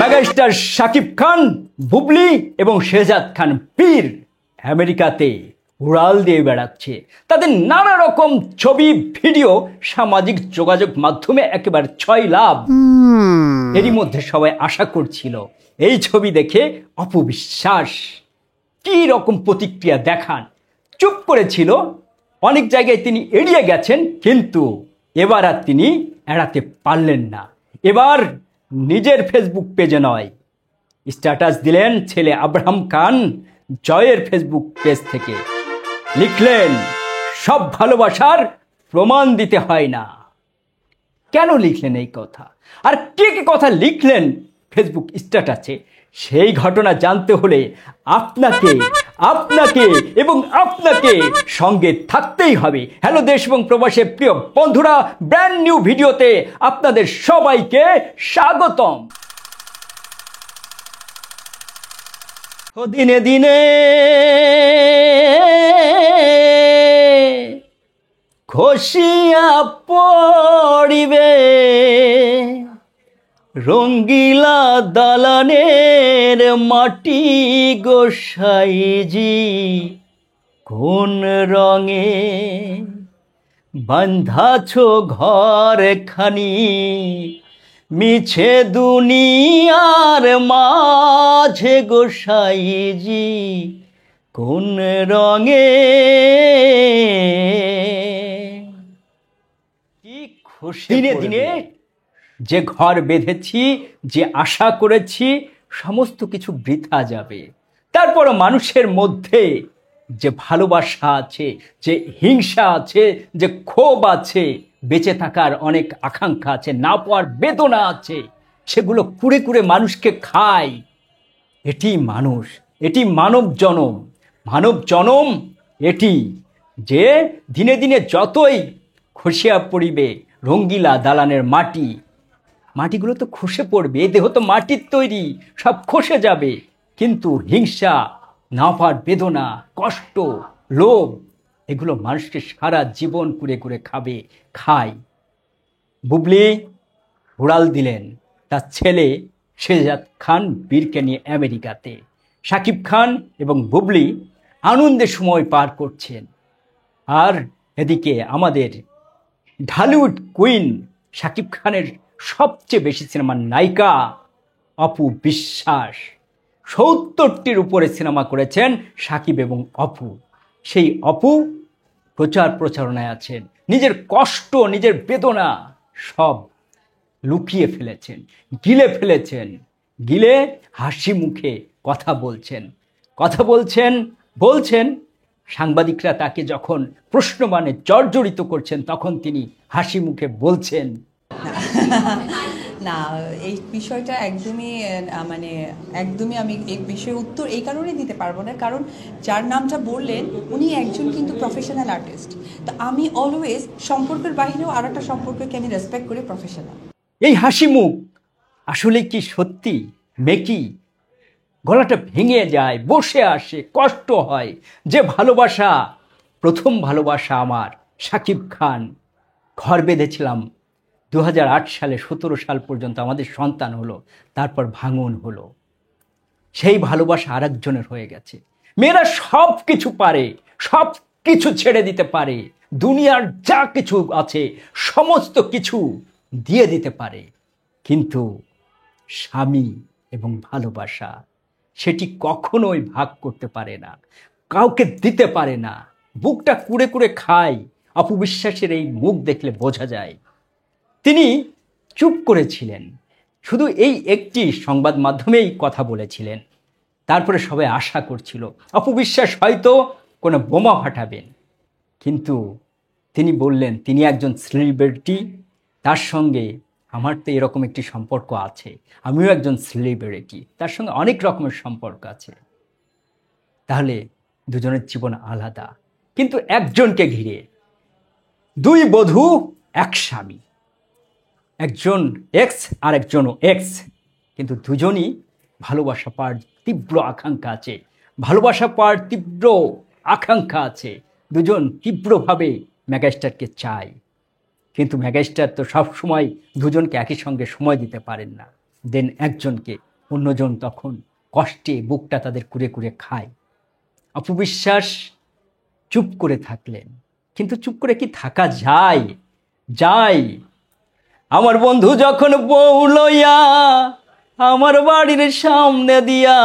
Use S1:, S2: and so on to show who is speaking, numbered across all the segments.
S1: Megastar Shakib Khan, Bubly এবং শেহজাদ খান পীর আমেরিকাতে উড়াল দিয়ে বেড়াচ্ছে। তাদের নানা রকম ছবি ভিডিও সামাজিক যোগাযোগ মাধ্যমে একেবারে ছয় লাভ। এরই মধ্যে সবাই আশা করছিল এই ছবি দেখে অপু বিশ্বাস কি রকম প্রতিক্রিয়া দেখান। চুপ করেছিল, অনেক জায়গায় তিনি এড়িয়ে গেছেন, কিন্তু এবার আর তিনি এড়াতে পারলেন না। এবার নিজের ফেসবুক পেজে নয়, স্ট্যাটাস দিলেন ছেলে আব্রাহাম খান জয়ের ফেসবুক পেজ থেকে। লিখলেন, সব ভালোবাসার প্রমাণ দিতে হয় না। কেন লিখলেন এই কথা, আর কে কে কথা লিখলেন ফেসবুক স্ট্যাটাসে, সেই ঘটনা জানতে হলে আপনাকে এবং আপনাকে সঙ্গে থাকতেই হবে। হ্যালো দেশ এবং প্রবাসের প্রিয় বন্ধুরা, ব্র্যান্ড নিউ ভিডিওতে আপনাদের সবাইকে স্বাগতম। দিনে দিনে খসিয়া পড়িবে রঙ্গিলা দালানের মাটি গোসাইজি, কোন রঙে বান্ধাছ ঘর খানি মিছে দুনিয়ার মাঝে গোসাইজি, কোন রঙে। কি খুশি দিনে দিনে যে ঘর বেঁধেছি, যে আশা করেছি, সমস্ত কিছু বৃথা যাবে। তারপরও মানুষের মধ্যে যে ভালোবাসা আছে, যে হিংসা আছে, যে ক্ষোভ আছে, বেঁচে থাকার অনেক আকাঙ্ক্ষা আছে, না পাওয়ার বেদনা আছে, সেগুলো কুড়ে কুড়ে মানুষকে খায়। এটি মানুষ, এটি মানব জনম। মানব জনম এটি যে দিনে দিনে যতই খসিয়া পড়িবে রঙ্গিলা দালানের মাটিগুলো তো খসে পড়বে, এই দেহ তো মাটির তৈরি, সব খসে যাবে। কিন্তু হিংসা, না পাওয়ার বেদনা, কষ্ট, লোভ, এগুলো মানুষকে সারা জীবন কুড়ে কুড়ে খায়। বুবলি উড়াল দিলেন তার ছেলে শেহজাদ খান বীরকে নিয়ে আমেরিকাতে। শাকিব খান এবং বুবলি আনন্দে সময় পার করছেন। আর এদিকে আমাদের ঢালিউড কুইন শাকিব খানের সবচেয়ে বেশি সিনেমার নায়িকা অপু বিশ্বাস, ৭০টির উপরে সিনেমা করেছেন শাকিব এবং অপু। সেই অপু প্রচারণায় আছেন, নিজের কষ্ট, নিজের বেদনা সব লুকিয়ে ফেলেছেন, গিলে ফেলেছেন। গিলে হাসি মুখে কথা বলছেন। সাংবাদিকরা তাকে যখন প্রশ্নবাণে জর্জরিত করছেন, তখন তিনি হাসি মুখে বলছেন,
S2: না, এই বিষয়টা একদমই আমি এই বিষয়ে উত্তর এই কারণে দিতে পারবো না, কারণ যার নামটা বললেন উনি একজন কিন্তু প্রফেশনাল আর্টিস্ট। তো আমি অলওয়েজ সম্পর্কের বাইরেও আর একটা সম্পর্ককে আমি রেসপেক্ট করি, প্রফেশনাল।
S1: এই হাসি মুখ আসলে কি সত্যি মেকি? গলাটা ভেঙে যায়, বসে আসে, কষ্ট হয়। যে ভালোবাসা, প্রথম ভালোবাসা আমার শাকিব খান, ঘর বেঁধেছিলাম 2008 সালে, 17 সাল পর্যন্ত আমাদের সন্তান হলো, তারপর ভাঙন হলো। সেই ভালোবাসা আরেকজনের হয়ে গেছে। মেয়েরা সব কিছু পারে, সব কিছু ছেড়ে দিতে পারে, দুনিয়ার যা কিছু আছে সমস্ত কিছু দিয়ে দিতে পারে, কিন্তু স্বামী এবং ভালোবাসা সেটি কখনোই ভাগ করতে পারে না, কাউকে দিতে পারে না, বুকটা কুড়ে কুড়ে খায়। অপু বিশ্বাসের এই মুখ দেখলে বোঝা যায়। তিনি চুপ করেছিলেন, শুধু এই একটি সংবাদ মাধ্যমেই কথা বলেছিলেন। তারপরে সবাই আশা করছিল অপু বিশ্বাস হয়তো কোনো বোমা ফাটাবেন, কিন্তু তিনি বললেন তিনি একজন সেলিব্রিটি, তার সঙ্গে আমার তো এরকম একটি সম্পর্ক আছে, আমিও একজন সেলিব্রিটি, তার সঙ্গে অনেক রকমের সম্পর্ক আছে। তাহলে দুজনের জীবন আলাদা, কিন্তু একজনকে ঘিরে, দুই বধূ এক স্বামী, একজন এক্স আর একজন এক্স, কিন্তু দুজনই ভালোবাসা পাওয়ার তীব্র আকাঙ্ক্ষা আছে। দুজন তীব্রভাবে মেগাস্টারকে চায়, কিন্তু মেগাস্টার তো সব সময় দুজনকে একই সঙ্গে সময় দিতে পারেন না। দেন একজনকে, অন্যজন তখন কষ্টে বুকটা তাদের কুরে কুরে খায়। অপু বিশ্বাস চুপ করে থাকলেন, কিন্তু চুপ করে কি থাকা যায়? আমার বন্ধু যখন বউ লইয়া আমার বাড়ির সামনে দিয়া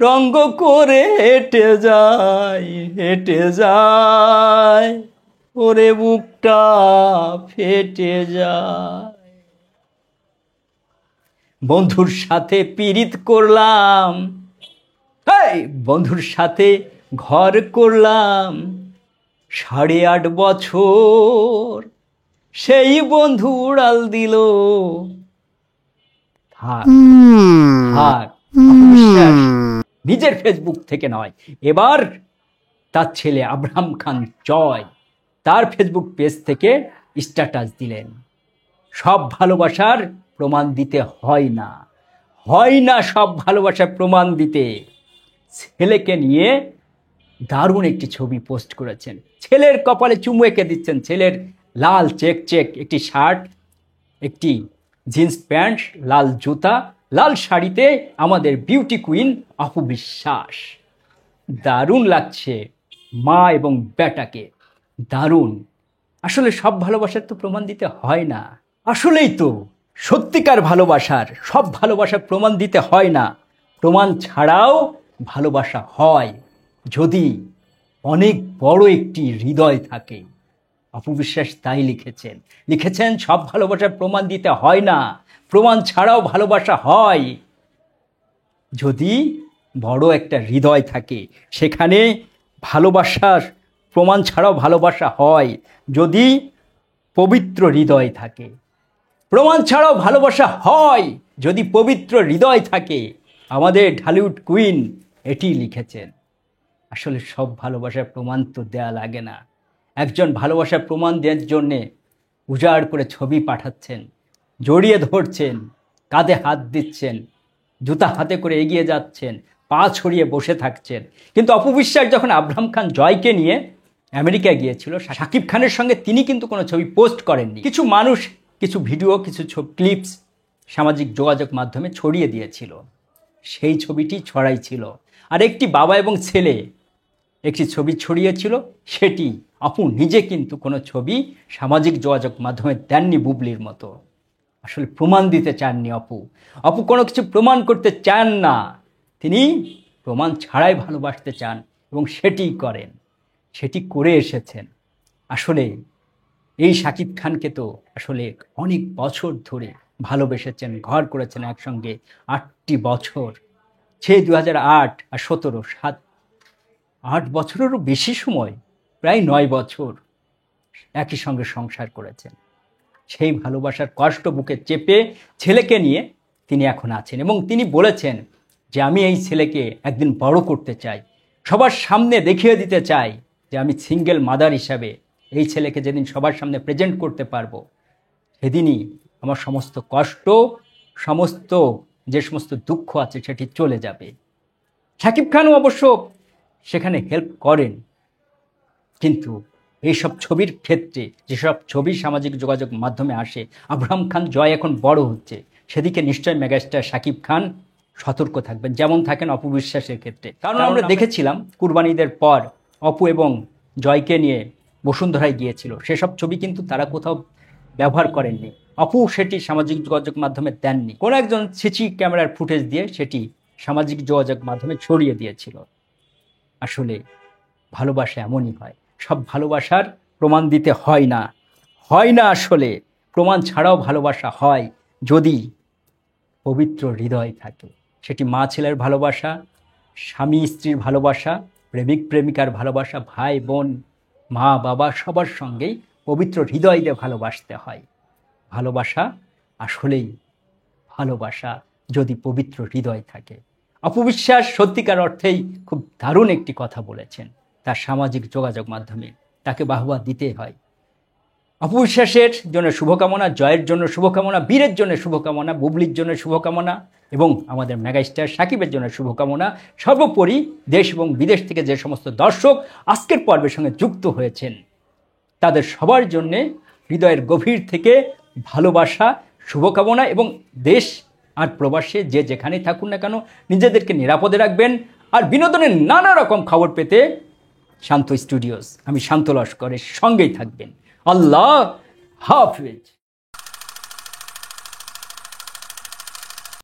S1: রঙ্গ করে হেঁটে যায়, ওরে বুকটা ফেটে যায়। বন্ধুর সাথে পীড়িত করলাম, বন্ধুর সাথে ঘর করলাম 8.5 বছর, সেই বন্ধু উড়াল দিল। থাক থাক, অপবিশ্বাস নিজের ফেসবুক থেকে নয়, এবার তার ছেলে আব্রাহাম খান জয় তার ফেসবুক পেজ থেকে স্ট্যাটাস দিলেন। সব ভালোবাসার প্রমাণ দিতে হয় না সব ভালোবাসার প্রমাণ দিতে। ছেলেকে নিয়ে দারুণ একটি ছবি পোস্ট করেছেন, ছেলের কপালে চুমু এঁকে দিচ্ছেন, ছেলের লাল চেক একটি শার্ট, একটি জিন্স প্যান্ট, লাল জুতা, লাল শাড়িতে আমাদের বিউটি কুইন অপু বিশ্বাস। দারুণ লাগছে মা এবং বেটাকে, দারুণ। আসলে সব ভালোবাসার তো প্রমাণ দিতে হয় না, আসলেই তো সত্যিকার ভালোবাসার সব ভালোবাসার প্রমাণ দিতে হয় না, প্রমাণ ছাড়াও ভালোবাসা হয় যদি অনেক বড় একটি হৃদয় থাকে। অপু বিশ্বাস তাই লিখেছেন সব ভালোবাসার প্রমাণ দিতে হয় না, প্রমাণ ছাড়াও ভালোবাসা হয় যদি বড় একটা হৃদয় থাকে। সেখানে ভালোবাসার প্রমাণ ছাড়াও ভালোবাসা হয় যদি পবিত্র হৃদয় থাকে, প্রমাণ ছাড়াও ভালোবাসা হয় যদি পবিত্র হৃদয় থাকে। আমাদের ঢালিউড কুইন এটি লিখেছেন। আসলে সব ভালোবাসার প্রমাণ তো দেয়া লাগে না। একজন ভালোবাসার প্রমাণ দেওয়ার জন্যে উজাড় করে ছবি পাঠাচ্ছেন, জড়িয়ে ধরছেন, কাঁধে হাত দিচ্ছেন, জুতা হাতে করে এগিয়ে যাচ্ছেন, পা ছড়িয়ে বসে থাকছেন। কিন্তু অপু বিশ্বাস যখন আব্রাহাম খান জয়কে নিয়ে আমেরিকা গিয়েছিল, শাকিব খানের সঙ্গে তিনি কিন্তু কোনো ছবি পোস্ট করেননি। কিছু মানুষ কিছু ভিডিও, কিছু ক্লিপস সামাজিক যোগাযোগ মাধ্যমে ছড়িয়ে দিয়েছিল, সেই ছবিটি ছড়াই ছিল। আর একটি বাবা এবং ছেলে একটি ছবি ছড়িয়েছিল, সেটি অপু নিজে কিন্তু কোনো ছবি সামাজিক যোগাযোগ মাধ্যমে দেননি বুবলির মতো। আসলে প্রমাণ দিতে চাননি অপু কোনো কিছু প্রমাণ করতে চান না, তিনি প্রমাণ ছাড়াই ভালোবাসতে চান এবং সেটিই করেন, সেটি করে এসেছেন। আসলে এই শাকিব খানকে তো আসলে অনেক বছর ধরে ভালোবেসেছেন, ঘর করেছেন একসঙ্গে 8টি বছর, সেই 2008 আর 17, 8 বছরেরও বেশি সময়, প্রায় 9 বছর একই সঙ্গে সংসার করেছেন। সেই ভালোবাসার কষ্ট বুকে চেপে ছেলেকে নিয়ে তিনি এখন আছেন এবং তিনি বলেছেন যে আমি এই ছেলেকে একদিন বড় করতে চাই, সবার সামনে দেখিয়ে দিতে চাই যে আমি সিঙ্গেল মাদার হিসাবে এই ছেলেকে যেদিন সবার সামনে প্রেজেন্ট করতে পারবো, সেদিনই আমার সমস্ত কষ্ট, সমস্ত যে সমস্ত দুঃখ আছে সেটি চলে যাবে। শাকিব খানও অবশ্য সেখানে হেল্প করেন, কিন্তু এইসব ছবির ক্ষেত্রে যেসব ছবি সামাজিক যোগাযোগ মাধ্যমে আসে, আব্রাহাম খান জয় এখন বড় হচ্ছে, সেদিকে নিশ্চয় মেগাস্টার শাকিব খান সতর্ক থাকবেন, যেমন থাকেন অপু বিশ্বাসের ক্ষেত্রে। কারণ আমরা দেখেছিলাম কুরবানি ঈদের পর অপু এবং জয়কে নিয়ে বসুন্ধরায় গিয়েছিল, সেসব ছবি কিন্তু তারা কোথাও ব্যবহার করেননি, অপু সেটি সামাজিক যোগাযোগ মাধ্যমে দেননি, কোনো একজন সিসি ক্যামেরার ফুটেজ দিয়ে সেটি সামাজিক যোগাযোগ মাধ্যমে ছড়িয়ে দিয়েছিল। আসলে ভালোবাসা এমনই হয়, সব ভালোবাসার প্রমাণ দিতে হয় না, আসলে প্রমাণ ছাড়াও ভালোবাসা হয় যদি পবিত্র হৃদয় থাকে। সেটি মা ছেলের ভালোবাসা, স্বামী স্ত্রীর ভালোবাসা, প্রেমিক প্রেমিকার ভালোবাসা, ভাই বোন, মা বাবা সবার সঙ্গেই পবিত্র হৃদয় দিয়ে ভালোবাসতে হয়। ভালোবাসা আসলেই ভালোবাসা যদি পবিত্র হৃদয় থাকে। অপু বিশ্বাস সত্যিকার অর্থেই খুব দারুণ একটি কথা বলেছেন তার সামাজিক যোগাযোগ মাধ্যমে, তাকে বাহবা দিতে হয়। অপু বিশ্বাসের জন্য শুভকামনা, জয়ের জন্য শুভকামনা, বীরের জন্য শুভকামনা, বুবলির জন্য শুভকামনা এবং আমাদের মেগাস্টার শাকিবের জন্য শুভকামনা। সর্বোপরি দেশ এবং বিদেশ থেকে যে সমস্ত দর্শক আজকের পর্বের সঙ্গে যুক্ত হয়েছেন তাদের সবার জন্যে হৃদয়ের গভীর থেকে ভালোবাসা, শুভকামনা এবং দেশ আর প্রবাসে যে যেখানেই থাকুন না কেন নিজেদেরকে নিরাপদে রাখবেন। আর বিনোদনের নানা রকম খবর পেতে শান্ত স্টুডিওস, আমি শান্ত লস্করের সঙ্গেই থাকবেন। আল্লাহ হাফেজ।